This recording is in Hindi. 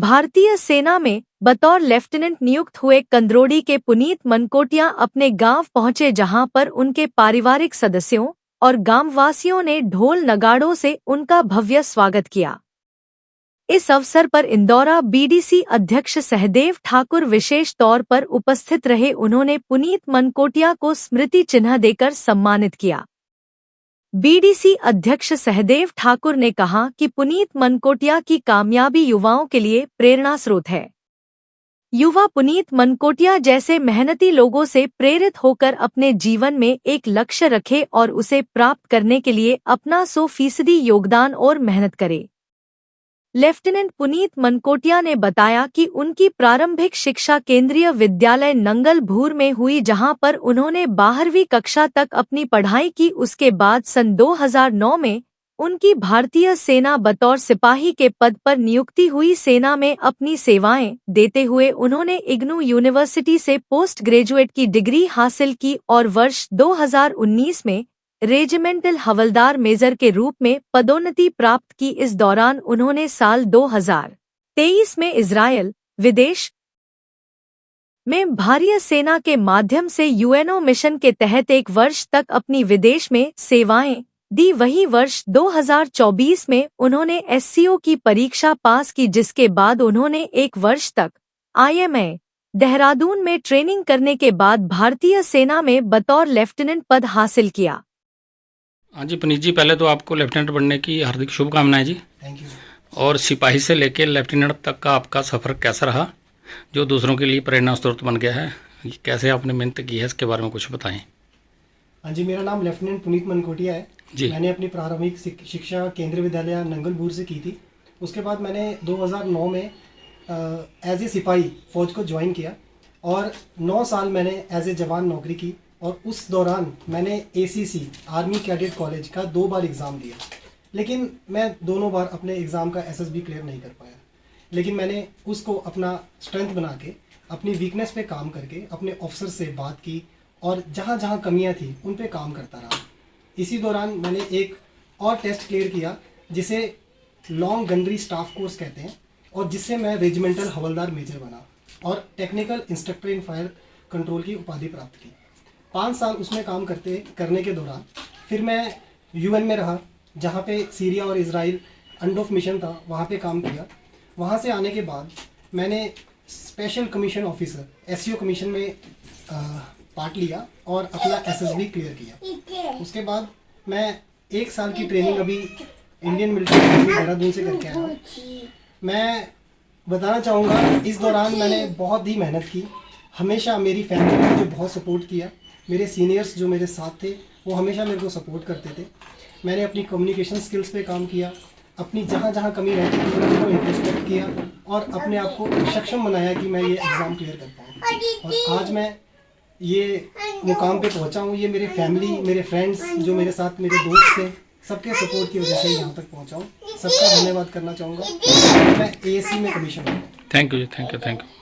भारतीय सेना में बतौर लेफ्टिनेंट नियुक्त हुए कंदरोड़ी के पुनीत मनकोटिया अपने गांव पहुंचे, जहां पर उनके पारिवारिक सदस्यों और गांववासियों ने ढोल नगाड़ों से उनका भव्य स्वागत किया। इस अवसर पर इंदौरा बीडीसी अध्यक्ष सहदेव ठाकुर विशेष तौर पर उपस्थित रहे। उन्होंने पुनीत मनकोटिया को स्मृति चिन्ह देकर सम्मानित किया। बीडीसी अध्यक्ष सहदेव ठाकुर ने कहा कि पुनीत मनकोटिया की कामयाबी युवाओं के लिए प्रेरणा स्रोत है। युवा पुनीत मनकोटिया जैसे मेहनती लोगों से प्रेरित होकर अपने जीवन में एक लक्ष्य रखे और उसे प्राप्त करने के लिए अपना 100% योगदान और मेहनत करे। लेफ्टिनेंट पुनीत मनकोटिया ने बताया कि उनकी प्रारंभिक शिक्षा केंद्रीय विद्यालय नंगलभूर में हुई, जहां पर उन्होंने 12वीं कक्षा तक अपनी पढ़ाई की। उसके बाद सन 2009 में उनकी भारतीय सेना बतौर सिपाही के पद पर नियुक्ति हुई। सेना में अपनी सेवाएं देते हुए उन्होंने इग्नू यूनिवर्सिटी से पोस्ट ग्रेजुएट की डिग्री हासिल की और वर्ष 2019 में रेजिमेंटल हवलदार मेजर के रूप में पदोन्नति प्राप्त की। इस दौरान उन्होंने साल 2023 में इजरायल विदेश में भारतीय सेना के माध्यम से यूएनओ मिशन के तहत 1 वर्ष तक अपनी विदेश में सेवाएं दी। वहीं वर्ष 2024 में उन्होंने एससीओ की परीक्षा पास की, जिसके बाद उन्होंने 1 वर्ष तक आईएमए देहरादून में ट्रेनिंग करने के बाद भारतीय सेना में बतौर लेफ्टिनेंट पद हासिल किया। हाँ जी पुनीत जी, पहले तो आपको लेफ्टिनेंट बनने की हार्दिक शुभकामनाएं जी। Thank you. और सिपाही से लेकर लेफ्टिनेंट तक का आपका सफ़र कैसा रहा, जो दूसरों के लिए प्रेरणा स्रोत बन गया है? कैसे आपने मेहनत की है, इसके बारे में कुछ बताएं। हाँ जी, मेरा नाम लेफ्टिनेंट पुनीत मनकोटिया है जी। मैंने अपनी प्रारंभिक शिक्षा केंद्रीय विद्यालय नंगलभूर से की थी। उसके बाद मैंने 2009 में एज ए सिपाही फ़ौज को ज्वाइन किया और 9 साल मैंने एज ए जवान नौकरी की। और उस दौरान मैंने एसीसी आर्मी कैडेट कॉलेज का 2 बार एग्ज़ाम दिया, लेकिन मैं दोनों बार अपने एग्ज़ाम का एसएसबी क्लियर नहीं कर पाया। लेकिन मैंने उसको अपना स्ट्रेंथ बना के, अपनी वीकनेस पे काम करके अपने ऑफिसर से बात की और जहाँ जहाँ कमियाँ थी उन पे काम करता रहा। इसी दौरान मैंने एक और टेस्ट क्लियर किया, जिसे लॉन्ग गनरी स्टाफ कोर्स कहते हैं, और जिससे मैं रेजिमेंटल हवलदार मेजर बना और technical instructor in fire control की उपाधि प्राप्त की। 5 साल उसमें काम करने के दौरान फिर मैं यूएन में रहा, जहाँ पे सीरिया और इजराइल अंडोफ मिशन था, वहाँ पे काम किया। वहाँ से आने के बाद मैंने special commission officer SCO commission में पार्ट लिया और अपना एसएसबी क्लियर किया। उसके बाद मैं 1 साल की ट्रेनिंग अभी इंडियन मिलिट्री अकेडमी देहरादून से करके आया हूँ। मैं बताना चाहूँगा, इस दौरान मैंने बहुत ही मेहनत की। हमेशा मेरी फैमिली ने मुझे बहुत सपोर्ट किया। मेरे सीनियर्स जो मेरे साथ थे वो हमेशा मेरे को सपोर्ट करते थे। मैंने अपनी कम्युनिकेशन स्किल्स पे काम किया, अपनी जहाँ जहाँ कमी रहती थी उनको इंट्रोस्पेक्ट किया और अपने आप को सक्षम बनाया कि मैं ये एग्ज़ाम क्लियर कर पाऊँ। और आज मैं ये मुकाम पे पहुँचा हूँ। ये मेरे फैमिली, मेरे फ्रेंड्स, जो मेरे साथ मेरे दोस्त थे, सबके सपोर्ट की वजह से यहाँ तक पहुँचा हूँ। सबका धन्यवाद करना चाहूँगा। मैं एएससी में कमीशन हूँ। थैंक यू जी, थैंक यू।